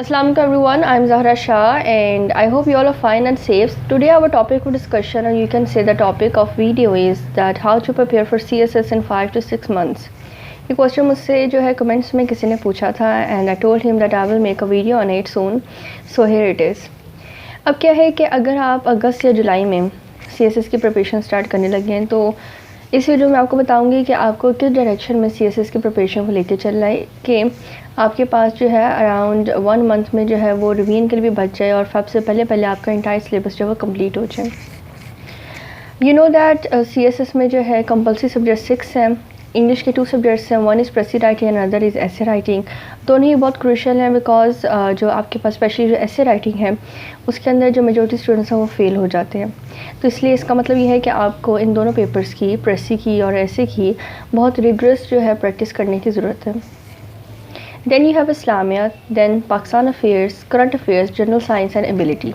Assalamu alaikum everyone, I'm Zahra Shah and I hope you all are fine and safe. Today our topic of discussion, or you can say the topic of video, is that how to prepare for CSS in 5 to 6 months. ये question मुझसे जो है comments में किसी ने पूछा था and I told him that I will make a video on it soon, so here it is. अब क्या है कि अगर आप अगस्त या जुलाई में CSS की प्रिपरेशन स्टार्ट करने लगे हैं तो इस वीडियो में आपको बताऊंगी कि आपको किस डायरेक्शन में CSS की प्रिपरेशन को लेकर चलना है कि आपके पास जो है अराउंड 1 मंथ में जो है वो रिवीजन के लिए भी बच जाए और फेब से पहले पहले आपका इंटायर सिलेबस जो है वो कंप्लीट हो जाए। यू नो दैट CSS में जो है कंपल्सरी सब्जेक्ट 6 हैं। इंग्लिश के 2 सब्जेक्ट्स हैं, one is प्रेसी writing and other is ऐसे राइटिंग। दोनों ही बहुत क्रूशल हैं बिकॉज जो आपके पास स्पेशली जो ऐसे राइटिंग है उसके अंदर जो मेजॉरिटी स्टूडेंट्स हैं वो फेल हो जाते हैं। तो इसलिए इसका मतलब ये है कि आपको इन दोनों पेपर्स की, प्रेसी की और ऐसे की, बहुत रिग्रेस जो है प्रैक्टिस करने की ज़रूरत है। देन यू हैव इस्लामिया, then Pakistan affairs, current affairs, general science and ability.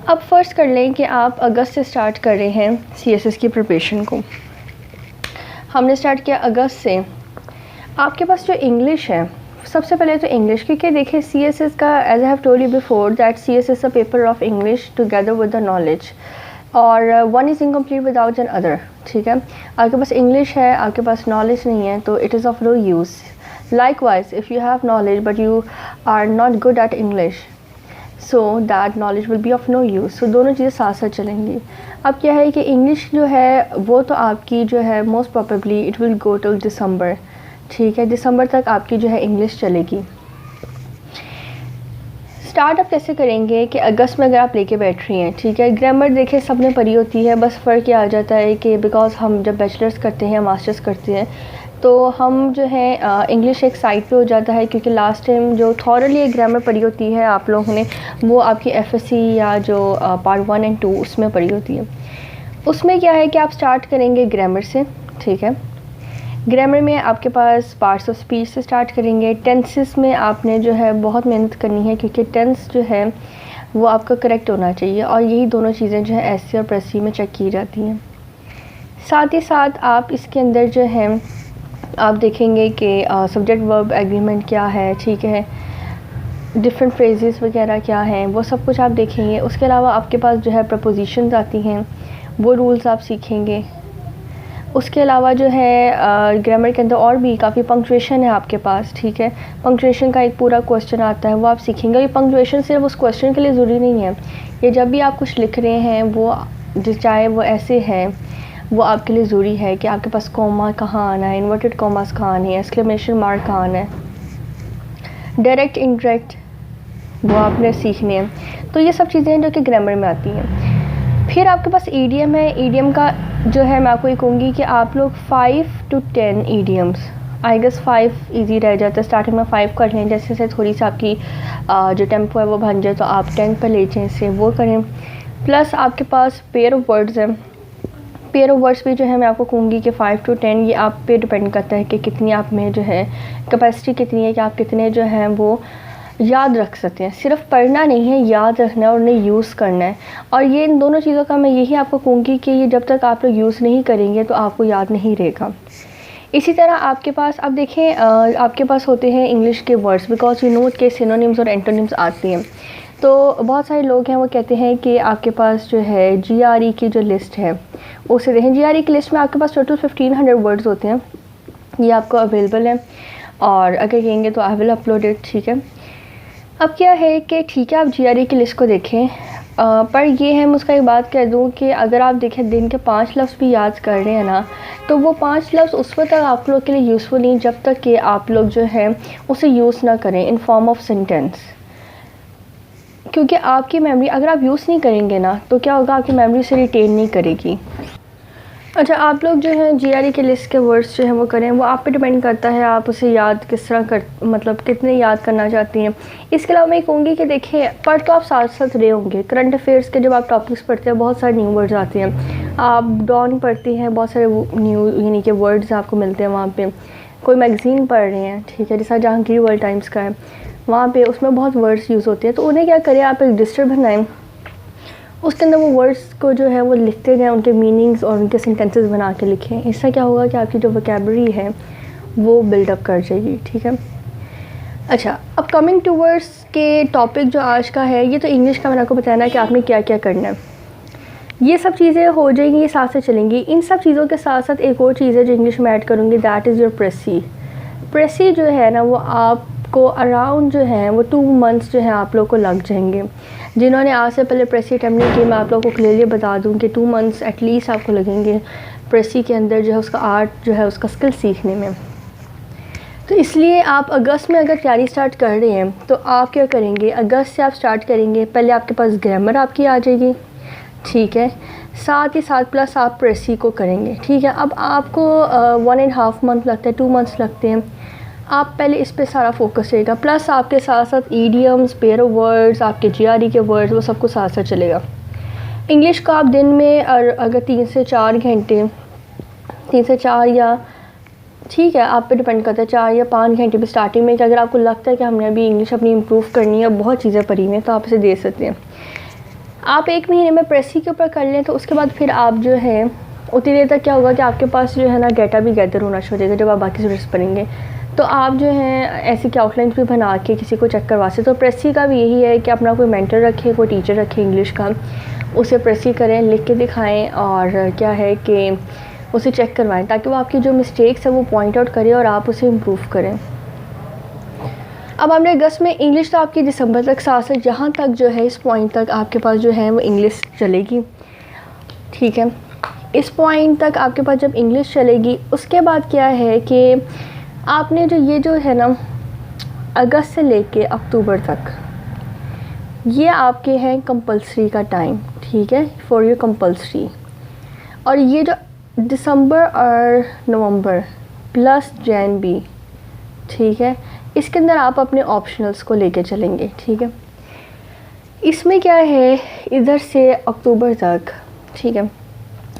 अब फर्स्ट कर लें कि आप अगस्त से स्टार्ट कर रहे हैं CSS की प्रिपरेशन को। हमने स्टार्ट किया अगस्त से। आपके पास जो इंग्लिश है, सबसे पहले तो इंग्लिश, क्योंकि देखिए CSS का, as I have told you before, that CSS a paper of English together with the knowledge, और one is incomplete without an other. ठीक है, आपके पास इंग्लिश है, आपके पास नॉलेज नहीं है, तो it is of no use. Likewise if you have knowledge but you are not good at English, so that knowledge will be of no use. सो दोनों चीज़ें साथ साथ चलेंगी। अब क्या है कि इंग्लिश जो है वो तो आपकी जो है most probably it will go till दिसंबर। ठीक है, दिसंबर तक आपकी जो है इंग्लिश चलेगी। स्टार्टअप कैसे करेंगे कि अगस्त में अगर आप लेके बैठ रही हैं, ठीक है, ग्रामर देखिए सब ने पढ़ी होती है, बस फ़र्क ये आ जाता है कि बिकॉज हम जब बैचलर्स करते हैं, मास्टर्स करते हैं, तो हम जो है इंग्लिश एक साइड पे हो जाता है, क्योंकि लास्ट टाइम जो थॉरली ग्रामर पढ़ी होती है आप लोगों ने, वो आपकी FSC या जो पार्ट 1 एंड 2 उसमें पढ़ी होती है। उसमें क्या है कि आप स्टार्ट करेंगे ग्रामर से। ठीक है, ग्रामर में आपके पास पार्ट्स ऑफ स्पीच से स्टार्ट करेंगे। टेंसेस में आपने जो है बहुत मेहनत करनी है, क्योंकि टेंस जो है वो आपका करेक्ट होना चाहिए, और यही दोनों चीज़ें जो है ऐसे और प्रेसी में चेक की जाती हैं। साथ ही साथ आप इसके अंदर जो है आप देखेंगे कि सब्जेक्ट वर्ब एग्रीमेंट क्या है, ठीक है, डिफरेंट फ्रेजेस वगैरह क्या हैं, वो सब कुछ आप देखेंगे। उसके अलावा आपके पास जो है प्रपोजिशंस आती हैं, वो रूल्स आप सीखेंगे। उसके अलावा जो है ग्रामर के अंदर और भी काफ़ी पंक्चुएशन है आपके पास। ठीक है, पंक्चुएशन का एक पूरा क्वेश्चन आता है, वो आप सीखेंगे। ये पंक्चुएशन सिर्फ उस क्वेश्चन के लिए ज़रूरी नहीं है, ये जब भी आप कुछ लिख रहे हैं वो चाहे वो ऐसे है, वो आपके लिए ज़रूरी है कि आपके पास कॉमा कहाँ आना है, इन्वर्टेड कॉमास कहाँ आने हैं, एक्सक्लेमेशन मार्क कहाँ आना है, डायरेक्ट इनडायरेक्ट वो आपने सीखने हैं। तो ये सब चीज़ें हैं जो कि ग्रामर में आती हैं। फिर आपके पास ईडीएम है। ईडीएम का जो है मैं आपको ये कहूँगी कि आप लोग 5 to 10 EDMs, I guess 5 easy रह जाता है, स्टार्टिंग में 5 कर लें, जैसे से थोड़ी सी आपकी जो टेम्पो है वो बन जाए तो आप 10 पर ले जाएँ, इससे वो करें। प्लस आपके पास पेयर ऑफ वर्ड्स हैं। पेयर ऑफ वर्ड्स भी जो है मैं आपको कहूँगी कि 5 to 10, ये आप पे डिपेंड करता है कि कितनी आप में जो है कैपेसिटी कितनी है, कि आप कितने जो हैं वो याद रख सकते हैं। सिर्फ पढ़ना नहीं है, याद रखना है और उन्हें यूज़ करना है। और ये इन दोनों चीज़ों का मैं यही आपको कहूँगी कि ये जब तक आप लोग यूज़ नहीं करेंगे तो आपको याद नहीं रहेगा। इसी तरह आपके पास, अब देखें, आपके पास होते हैं इंग्लिश के वर्ड्स, बिकॉज यू नो के सिनोनिम्स और एंटोनिम्स आते हैं। तो बहुत सारे लोग हैं वो कहते हैं कि आपके पास जो है GRE की जो लिस्ट है उसे देखें। GRE की लिस्ट में आपके पास टोटल 1500 वर्ड्स होते हैं, ये आपको अवेलेबल है, और अगर कहेंगे तो आई विल अपलोड इट। ठीक है, अब क्या है कि ठीक है आप GRE की लिस्ट को देखें, पर ये है, मैं उसका एक बात कह दूँ कि अगर आप देखें दिन के 5 लफ्ज़ भी याद कर रहे हैं ना, तो वो 5 लफ्ज़ उस वक्त तक आप लोग के लिए यूज़फुल नहीं जब तक कि आप लोग जो है उसे यूज़ ना करें इन फॉर्म ऑफ सेंटेंस। क्योंकि आपकी मेमोरी, अगर आप यूज़ नहीं करेंगे ना, तो क्या होगा, आपकी मेमोरी से रिटेन नहीं करेगी। अच्छा, आप लोग जो है GRE के लिस्ट के वर्ड्स जो हैं वो करें, वो आप पे डिपेंड करता है आप उसे याद किस तरह कर, मतलब कितने याद करना चाहती हैं। इसके अलावा मैं कहूँगी कि देखिए, पढ़ तो आप साथ साथ रहे होंगे। करंट अफेयर्स के जब आप टॉपिक्स पढ़ते हैं बहुत सारे न्यू वर्ड्स आते हैं, आप डॉन पढ़ती हैं, बहुत सारे न्यू यानी कि वर्ड्स आपको मिलते हैं वहाँ पर। कोई मैगज़ीन पढ़ रहे हैं, ठीक है, जैसा जहांगीर वर्ल्ड टाइम्स का है, वहाँ पे उसमें बहुत वर्ड्स यूज़ होते हैं, तो उन्हें क्या करें, आप एक रजिस्टर बनाएं, उसके अंदर वो वर्ड्स को जो है वो लिखते जाएं, उनके मीनिंग्स और उनके सेंटेंसेस बना के लिखें। इससे क्या होगा कि आपकी जो वोकैबुलरी है वो बिल्डअप कर जाएगी। ठीक है, अच्छा, अब कमिंग टूवर्ड्स के टॉपिक जो आज का है, ये तो इंग्लिश का मैंने आपको बताया ना कि आपने क्या क्या करना है। ये सब चीज़ें हो जाएंगी, ये साथ से चलेंगी। इन सब चीज़ों के साथ साथ एक और चीज़ है जो इंग्लिश में ऐड करूँगी, दैट इज़ योर प्रेसी। प्रेसी जो है ना, वो आपको अराउंड जो है वो 2 मंथ्स जो है आप लोग को लग जाएंगे। जिन्होंने आज से पहले प्रेसी अटैम्प्ट नहीं की, मैं आप लोगों को क्लियरली बता दूँ कि 2 मंथ्स एटलीस्ट आपको लगेंगे प्रेसी के अंदर जो है उसका आर्ट जो है उसका स्किल सीखने में। तो इसलिए आप अगस्त में अगर तैयारी स्टार्ट कर रहे हैं तो आप क्या करेंगे, अगस्त से आप स्टार्ट करेंगे। पहले आपके पास ग्रामर आपकी आ जाएगी, ठीक है, साथ ही साथ प्लस आप प्रेसी को करेंगे, ठीक है। अब आपको 1.5 मंथ लगता है, 2 मंथ्स लगते हैं। आप पहले इस पे सारा फोकस रहेगा, प्लस आपके साथ साथ ईडियम्स, पेयर ऑफ वर्ड्स, आपके जीआरई के वर्ड्स, वो सब कुछ साथ साथ चलेगा। इंग्लिश को आप दिन में अगर 3 से 4 घंटे, 3 से 4 या ठीक है आप पे डिपेंड करता है, 4 या 5 घंटे भी स्टार्टिंग में, कि अगर आपको लगता है कि हमने अभी इंग्लिश अपनी इम्प्रूव करनी है, बहुत चीज़ें पढ़ी हुई हैं, तो आप इसे दे सकते हैं। आप 1 महीने में प्रेसी के ऊपर कर लें तो उसके बाद फिर आप जो है उतनी देर तक क्या होगा कि आपके पास जो है ना डाटा भी गैदर होना शुरू हो जाएगा। जब आप बाकी स्टूडेंट्स पढ़ेंगे तो आप जो है ऐसी की आउटलाइन भी बना के किसी को चेक करवा सकते। तो प्रेसी का भी यही है कि अपना कोई मेंटर रखें, कोई टीचर रखें इंग्लिश का, उसे प्रेसी करें, लिख के दिखाएं, और क्या है कि उसे चेक करवाएं, ताकि वो आपकी जो मिस्टेक्स है वो पॉइंट आउट करे और आप उसे इम्प्रूव करें। अब हमने अगस्त में इंग्लिश तो आपकी दिसंबर तक साथ है, जहाँ तक जो है इस पॉइंट तक आपके पास जो है वो इंग्लिश चलेगी, ठीक है। इस पॉइंट तक आपके पास जब इंग्लिश चलेगी, उसके बाद क्या है कि आपने ये जो है ना अगस्त से लेके अक्टूबर तक, ये आपके हैं कंपल्सरी का टाइम, ठीक है, फॉर योर कंपल्सरी। और ये जो दिसंबर और नवंबर प्लस जैन भी, ठीक है, इसके अंदर आप अपने ऑप्शनल्स को लेके चलेंगे, ठीक है। इसमें क्या है, इधर से अक्टूबर तक, ठीक है,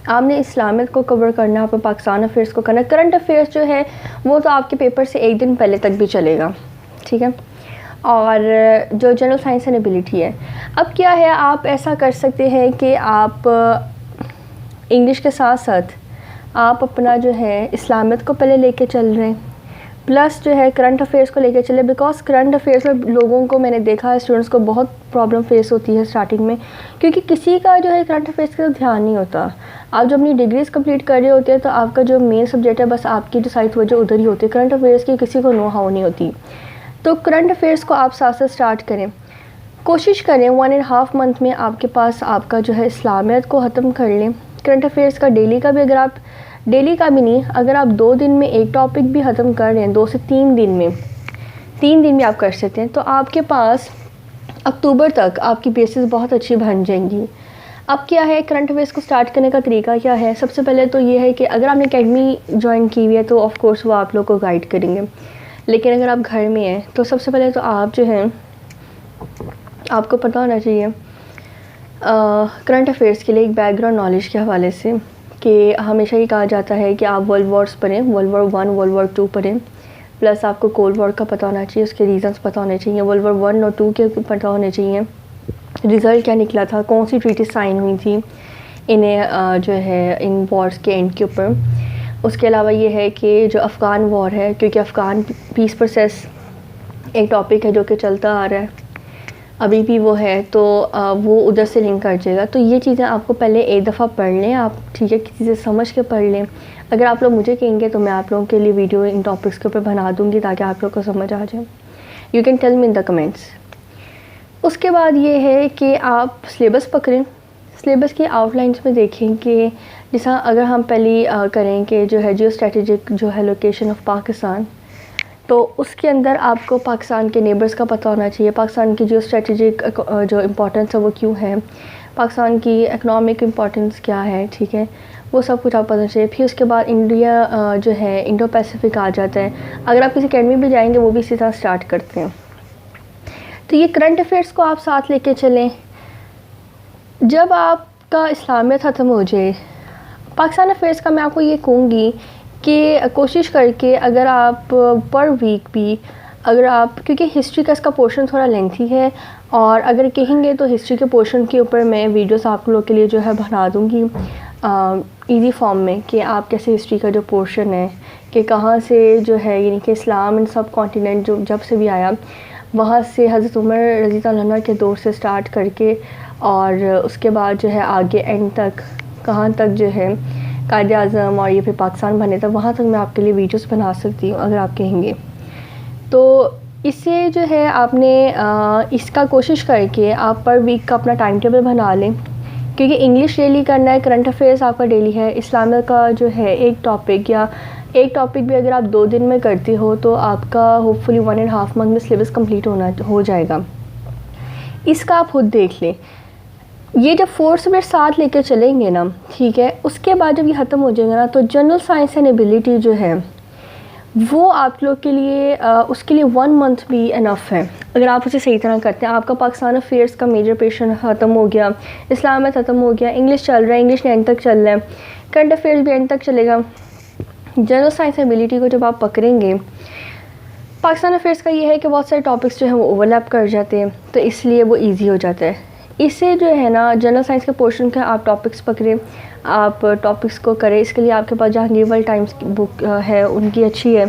आपने इस्लामियत को कवर करना, आपको पाकिस्तान अफेयर्स को करना। करंट अफेयर्स जो है वो तो आपके पेपर से 1 दिन पहले तक भी चलेगा, ठीक है। और जो जनरल साइंस एंड एबिलिटी है, अब क्या है, आप ऐसा कर सकते हैं कि आप इंग्लिश के साथ साथ आप अपना जो है इस्लामियत को पहले लेके चल रहे हैं, प्लस जो है करंट अफेयर्स को लेके चले। बिकॉज करंट अफेयर्स में लोगों को मैंने देखा है, स्टूडेंट्स को बहुत प्रॉब्लम फेस होती है स्टार्टिंग में, क्योंकि किसी का जो है करंट अफेयर्स का ध्यान नहीं होता। आप जब अपनी डिग्रीज कंप्लीट कर रहे होते हैं तो आपका जो मेन सब्जेक्ट है बस आपकी जो साइड वजह उधर ही होती है, करंट अफेयर्स की किसी को नो हाउ नहीं होती। तो करंट अफेयर्स को आप साथ साथ स्टार्ट करें, कोशिश करें 1.5 मंथ में आपके पास आपका जो है इस्लामियत को ख़त्म कर लें। करंट अफेयर्स का डेली का भी, अगर आप डेली का भी नहीं, अगर आप 2 दिन में एक टॉपिक भी ख़त्म कर रहे हैं, 2 से 3 दिन में, 3 दिन भी आप कर सकते हैं, तो आपके पास अक्टूबर तक आपकी बेसिस बहुत अच्छी बन जाएंगी। अब क्या है, करंट अफेयर्स को स्टार्ट करने का तरीका क्या है, सबसे पहले तो ये है कि अगर आपने अकेडमी ज्वाइन की हुई है तो ऑफ़ कोर्स वो आप लोग को गाइड करेंगे, लेकिन अगर आप घर में हैं तो सबसे पहले तो आप जो है आपको पता होना चाहिए करंट अफेयर्स के लिए एक बैकग्राउंड नॉलेज के हवाले से, कि हमेशा ही कहा जाता है कि आप वर्ल्ड वॉर्स पढ़ें, वर्ल्ड वॉर 1, वर्ल्ड वॉर 2 पढ़ें, प्लस आपको कोल्ड वॉर का पता होना चाहिए, उसके रीज़न्स पता होने चाहिए, वर्ल्ड वॉर 1 और 2 के पता होने चाहिए, रिज़ल्ट क्या निकला था, कौन सी ट्रीटी साइन हुई थी इन्हें जो है इन वॉर्स के एंड के ऊपर। उसके अलावा ये है कि जो अफ़गान वॉर है, क्योंकि अफ़गान पीस प्रोसेस एक टॉपिक है जो कि चलता आ रहा है अभी भी वो है, तो वो उधर से लिंक कर जाएगा। तो ये चीज़ें आपको पहले एक दफ़ा पढ़ लें आप, ठीक है, किसी से समझ के पढ़ लें। अगर आप लोग मुझे कहेंगे तो मैं आप लोगों के लिए वीडियो इन टॉपिक्स के ऊपर बना दूँगी ताकि आप लोग को समझ आ जाए। You can tell me in the comments. उसके बाद ये है कि आप सिलेबस पकड़ें, सिलेबस की आउटलाइंस में देखें कि जैसा अगर हम पहली करें कि जो है जियो स्ट्रेटेजिक जो है लोकेशन ऑफ पाकिस्तान, तो उसके अंदर आपको पाकिस्तान के नेबर्स का पता होना चाहिए, पाकिस्तान की जियो स्ट्रेटेजिक जो इम्पोर्टेंस है वो क्यों है, पाकिस्तान की इकनॉमिक इम्पोर्टेंस क्या है, ठीक है, वो सब कुछ आपको पता चाहिए। फिर उसके बाद इंडिया जो है इंडो पैसिफिक आ जाता है। अगर आप किसी अकेडमी भी जाएंगे वो भी इसी तरह स्टार्ट करते हैं। तो ये करंट अफेयर्स को आप साथ लेके चलें। जब आपका इस्लामियत ख़त्म हो जाए, पाकिस्तान अफेयर्स का मैं आपको ये कहूँगी कि कोशिश करके अगर आप पर वीक भी अगर आप, क्योंकि हिस्ट्री का इसका पोर्शन थोड़ा लेंथी है, और अगर कहेंगे तो हिस्ट्री के पोर्शन के ऊपर मैं वीडियोस आप लोगों के लिए जो है बना दूँगी ईजी फॉर्म में, कि आप कैसे हिस्ट्री का जो पोर्शन है कि कहाँ से जो है यानी कि इस्लाम इन सब कॉन्टिनेंट जो जब से भी आया, वहाँ से हज़रत उमर रज़ी अल्लाह अन्हु के दौर से स्टार्ट करके और उसके बाद जो है आगे एंड तक कहाँ तक जो है कायदे आज़म और ये फिर पाकिस्तान बने तक, वहाँ तक मैं आपके लिए वीडियोस बना सकती हूँ अगर आप कहेंगे। तो इससे जो है आपने इसका कोशिश करके आप पर वीक का अपना टाइम टेबल बना लें, क्योंकि इंग्लिश डेली करना है, करंट अफेयर्स आपका डेली है, इस्लामिक का जो है एक टॉपिक भी अगर आप 2 दिन में करते हो तो आपका होपफुली 1.5 मंथ में सिलेबस कंप्लीट हो जाएगा। इसका आप खुद देख लें। ये जब 4 सब्जेक्ट साथ लेकर चलेंगे ना, ठीक है, उसके बाद जब ये ख़त्म हो जाएगा ना, तो जनरल साइंस एंड एबिलिटी जो है वो आप लोग के लिए उसके लिए 1 मंथ भी इनफ है अगर आप उसे सही तरह करते हैं। आपका पाकिस्तान अफेयर्स का मेजर पेशन ख़त्म हो गया, इस्लाम में ख़त्म हो गया, इंग्लिश चल रहा है, इंग्लिश एंड तक चल रहा है, करंट अफेयर्स भी एंड तक चलेगा। जनरल साइंस एबिलिटी को जब आप पकड़ेंगे, पाकिस्तान अफेयर्स का ये है कि बहुत सारे टॉपिक्स जो हैं वो ओवरलैप कर जाते हैं, तो इसलिए वो ईजी हो जाता है। इससे जो है ना जनरल साइंस के पोर्शन का आप टॉपिक्स पकड़ें, आप टॉपिक्स को करें। इसके लिए आपके पास जहांगीर वर्ल्ड टाइम्स की बुक है, उनकी अच्छी है,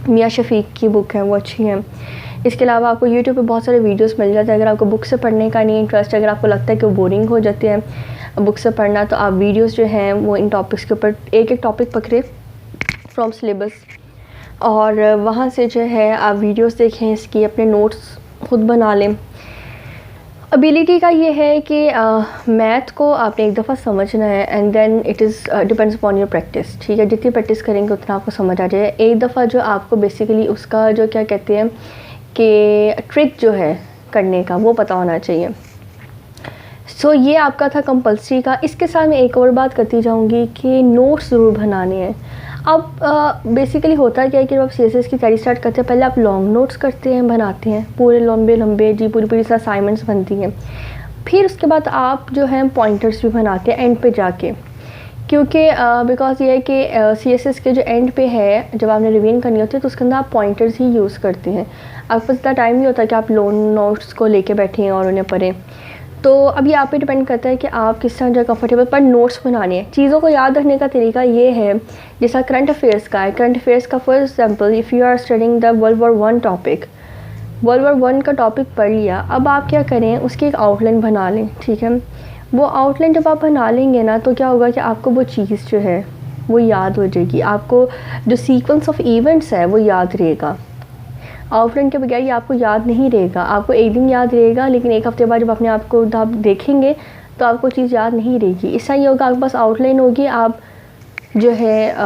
मियाँ शफीक की बुक है, वो अच्छी है। इसके अलावा आपको यूट्यूब पे बहुत सारे वीडियोस मिल जाते हैं। अगर आपको बुक से पढ़ने का नहीं इंटरेस्ट है, अगर आपको लगता है कि वो बोरिंग हो जाते हैं बुक से पढ़ना, तो आप वीडियोस जो हैं वो इन टॉपिक्स के ऊपर एक एक टॉपिक पकड़े फ्रॉम सिलेबस, और वहाँ से जो है आप वीडियोस देखें, इसकी अपने नोट्स खुद बना लें। एबिलिटी का ये है कि मैथ को आपने एक दफ़ा समझना है and then it is depends upon your practice, ठीक है। जितनी प्रैक्टिस करेंगे उतना आपको समझ आ जाए। एक दफ़ा जो आपको बेसिकली उसका जो क्या कहते हैं कि ट्रिक जो है करने का वो पता होना चाहिए। सो ये आपका था कंपल्सरी का। इसके साथ मैं एक और बात करती जाऊंगी कि नोट्स ज़रूर बनाने हैं। अब बेसिकली होता क्या है कि जब आप सीएसएस की तैयारी स्टार्ट करते हैं, पहले आप लॉन्ग नोट्स करते हैं, बनाते हैं पूरे लंबे लंबे जी, पूरी सा असाइनमेंट्स बनती हैं। फिर उसके बाद आप जो है पॉइंटर्स भी बनाते हैं एंड पे जाके, क्योंकि बिकॉज ये है कि सीएसएस के जो एंड पे है, जब आपने रिवीजन करनी होती है तो उसके अंदर आप पॉइंटर्स ही यूज़ करते हैं। आपके पास इतना टाइम नहीं होता कि आप लॉन्ग नोट्स को लेके बैठें और उन्हें पढ़ें। तो अब ये आप पे डिपेंड करता है कि आप किस तरह जो कंफर्टेबल पर नोट्स बनाने हैं। चीज़ों को याद रखने का तरीका ये है, जैसा करंट अफेयर्स का है। करंट अफेयर्स का for example, if you are studying the world war 1 topic, world war 1 का टॉपिक पढ़ लिया, अब आप क्या करें, उसकी एक आउटलाइन बना लें, ठीक है। वो आउटलाइन जब आप बना लेंगे ना, तो क्या होगा कि आपको वो चीज़ जो है वो याद हो जाएगी, आपको जो सीक्वेंस ऑफ इवेंट्स है वो याद रहेगा। आउटलाइन के बगैर ये आपको याद नहीं रहेगा। आपको एक दिन याद रहेगा, लेकिन एक हफ्ते बाद जब अपने आप को आप देखेंगे तो आपको चीज़ याद नहीं रहेगी। इससे ये होगा, आपके पास आउटलाइन होगी, आप जो है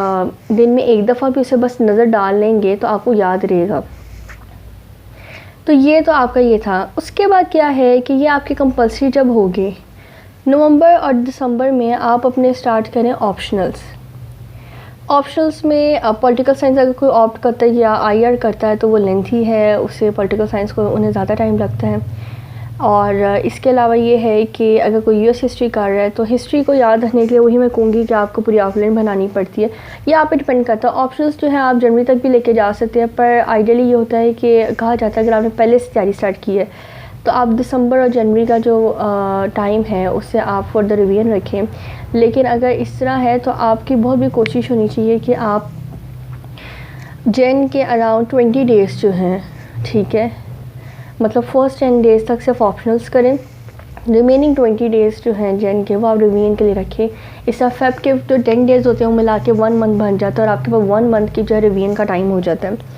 दिन में एक दफ़ा भी उसे बस नज़र डाल लेंगे तो आपको याद रहेगा। तो ये तो आपका ये था। उसके बाद क्या है कि ये आपके कंपल्सरी जब होगी, नवंबर और दिसंबर में आप अपने स्टार्ट करें ऑप्शनल्स। ऑप्शनल्स में पॉलिटिकल साइंस अगर कोई ऑप्ट करता है या आईआर करता है तो वो लेंथी है, उससे पॉलिटिकल साइंस को उन्हें ज़्यादा टाइम लगता है। और इसके अलावा ये है कि अगर कोई यूएस हिस्ट्री कर रहा है तो हिस्ट्री को याद रखने के लिए वही मैं कहूँगी कि आपको पूरी आउटलाइन बनानी पड़ती है। ये आप पे डिपेंड करता है। ऑप्शनल्स जो है आप जनवरी तक भी लेके जा सकते हैं, पर आइडियली ये होता है कि कहा जाता है अगर आपने पहले से तैयारी स्टार्ट की है तो आप दिसंबर और जनवरी का जो टाइम है उससे आप फर्दर रिवीजन रखें। लेकिन अगर इस तरह है तो आपकी बहुत भी कोशिश होनी चाहिए कि आप जैन के अराउंड 20 डेज़ जो हैं, ठीक है, मतलब फर्स्ट 10 डेज़ तक सिर्फ ऑप्शनल्स करें, रिमेनिंग 20 डेज़ जो हैं जैन के वो आप रिवीजन के लिए रखें। इससे फेब के जो 10 डेज़ होते हैं वो मिला के 1 मंथ बन जाता है और आपके पास 1 मंथ की जो है रिवीजन का टाइम हो जाता है।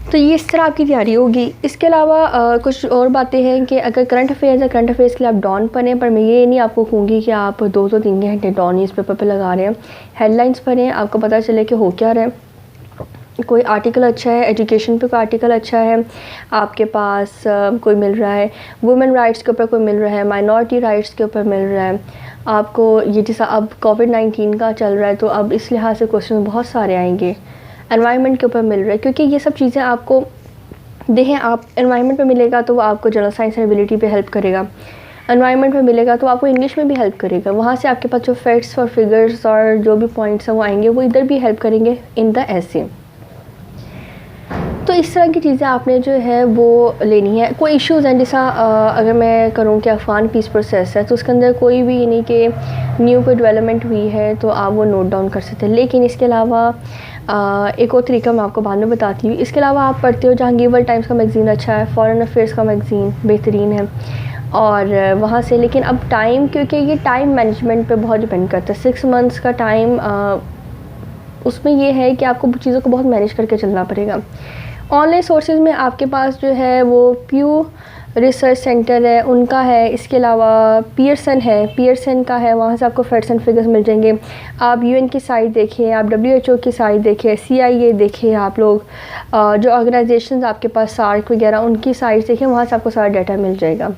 तो ये इस तरह आपकी तैयारी होगी। इसके अलावा कुछ और बातें हैं कि अगर करंट अफेयर्स है, करंट अफेयर्स के लिए आप डॉन पढ़ें, पर मैं ये नहीं आपको कहूँगी कि आप 2-3 घंटे डॉन न्यूज़पेपर पे लगा रहे हैं। हेडलाइंस पढ़ें, आपको पता चले कि हो क्या रहा है। कोई आर्टिकल अच्छा है, एजुकेशन पे कोई आर्टिकल अच्छा है आपके पास कोई मिल रहा है, वुमेन राइट्स के ऊपर कोई मिल रहा है, माइनॉरिटी राइट्स के ऊपर मिल रहा है आपको। ये जैसा अब कोविड-19 का चल रहा है तो अब इस लिहाज से क्वेश्चन बहुत सारे आएंगे। एनवायरनमेंट के ऊपर मिल रहा है, क्योंकि ये सब चीज़ें आपको देखें, आप एनवायरनमेंट पे मिलेगा तो वो आपको जनरल साइंस एंड एबिलिटी पे हेल्प करेगा, एनवायरनमेंट में मिलेगा तो आपको इंग्लिश में भी हेल्प करेगा। वहाँ से आपके पास जो फैक्ट्स और फिगर्स और जो भी पॉइंट्स हैं वो आएंगे, वो इधर भी हेल्प करेंगे इन द ऐसे। तो इस तरह की चीज़ें आपने जो है वो लेनी है। कोई इश्यूज़ हैं, जैसा अगर मैं करूँ कि अफ़गान पीस प्रोसेस है तो उसके अंदर कोई भी ये नहीं कि न्यू कोई डेवलपमेंट हुई है तो आप वो नोट डाउन कर सकते हैं। लेकिन इसके अलावा एक और तरीका मैं आपको बाद में बताती हूँ। इसके अलावा आप पढ़ते हो जहांगीर वर्ल्ड टाइम्स का मैगज़ीन अच्छा है, फॉरेन अफेयर्स का मैगज़ीन बेहतरीन है, और वहाँ से। लेकिन अब टाइम, क्योंकि ये टाइम मैनेजमेंट पे बहुत डिपेंड करता है। 6 मंथ्स का टाइम, उसमें ये है कि आपको चीज़ों को बहुत मैनेज करके चलना पड़ेगा। ऑनलाइन सोर्सेज में आपके पास जो है वो प्यू रिसर्च सेंटर है, उनका है। इसके अलावा पियर्सन है, पियर्सन का है, वहाँ से आपको फैक्ट्स एंड फिगर्स मिल जाएंगे। आप यूएन की साइट देखिए, आप WHO की साइट देखिए, CIA देखिए, आप लोग जो ऑर्गेनाइजेशंस आपके पास सार्क वगैरह, उनकी साइट देखिए, वहाँ से आपको सारा डाटा मिल जाएगा।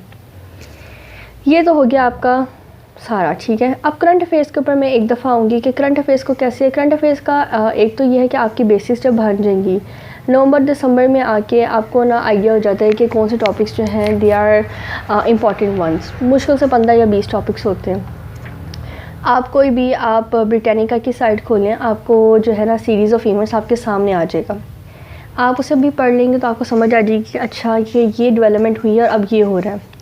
ये तो हो गया आपका सारा, ठीक है। अब करंट अफेयर्स के ऊपर मैं एक दफ़ा आऊँगी कि करंट अफेयर्स को कैसे। करंट अफेयर्स का एक तो ये है कि आपकी बेसिस जब बन जाएंगी नवंबर दिसंबर में आके, आपको ना आइडिया हो जाता है कि कौन से टॉपिक्स जो हैं दे आर इम्पॉर्टेंट वंस। मुश्किल से 15 या 20 टॉपिक्स होते हैं। आप कोई भी, आप ब्रिटानिका की साइट खोलें, आपको जो है ना सीरीज़ ऑफ इवेंट्स आपके सामने आ जाएगा। आप उसे भी पढ़ लेंगे तो आपको समझ आ जाएगी कि अच्छा ये डेवलपमेंट हुई है और अब ये हो रहा है।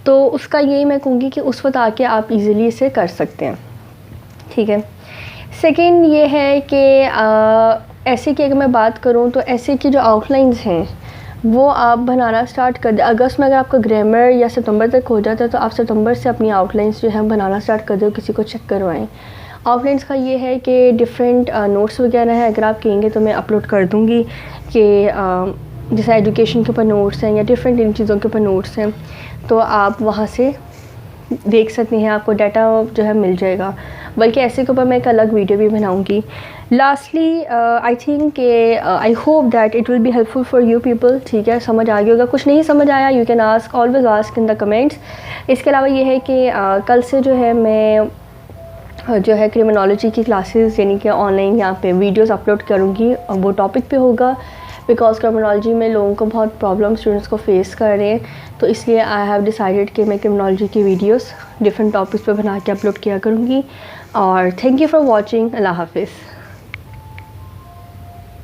तो उसका यही मैं कहूँगी कि उस वक्त आके आप इजीली इसे कर सकते हैं, ठीक है। सेकंड ये है कि ऐसे की अगर मैं बात करूँ तो ऐसे की जो आउटलाइंस हैं वो आप बनाना स्टार्ट कर दें। अगस्त में अगर आपका ग्रामर या सितंबर तक हो जाता है तो आप सितंबर से अपनी आउटलाइंस जो है बनाना स्टार्ट कर दो, किसी को चेक करवाएं। आउटलाइंस का ये है कि डिफरेंट नोट्स वगैरह हैं, अगर आप कहेंगे तो मैं अपलोड कर दूँगी कि जैसे एजुकेशन के ऊपर नोट्स हैं या डिफरेंट इन चीज़ों के ऊपर नोट्स हैं, तो आप वहाँ से देख सकते हैं, आपको डाटा जो है मिल जाएगा। बल्कि ऐसे के ऊपर मैं एक अलग वीडियो भी बनाऊंगी। Lastly I think I hope that it will be helpful for you people, ठीक है। समझ आ गया होगा। कुछ नहीं समझ आया, you can ask, always ask in the comments. इसके अलावा ये है कि कल से जो है मैं जो है क्रिमिनोलॉजी की क्लासेस यानी कि ऑनलाइन यहाँ पे वीडियोस अपलोड करूँगी, वो टॉपिक पे होगा। बिकॉज क्रिमिनोलॉजी में लोगों को बहुत प्रॉब्लम स्टूडेंट्स को फेस कर रहे हैं, तो इसलिए आई हैव डिसाइडेड कि मैं क्रिमिनोलॉजी की वीडियोस डिफरेंट टॉपिक्स पे बना के अपलोड किया करूँगी। और थैंक यू फॉर वॉचिंग। अल्लाह हाफिज़।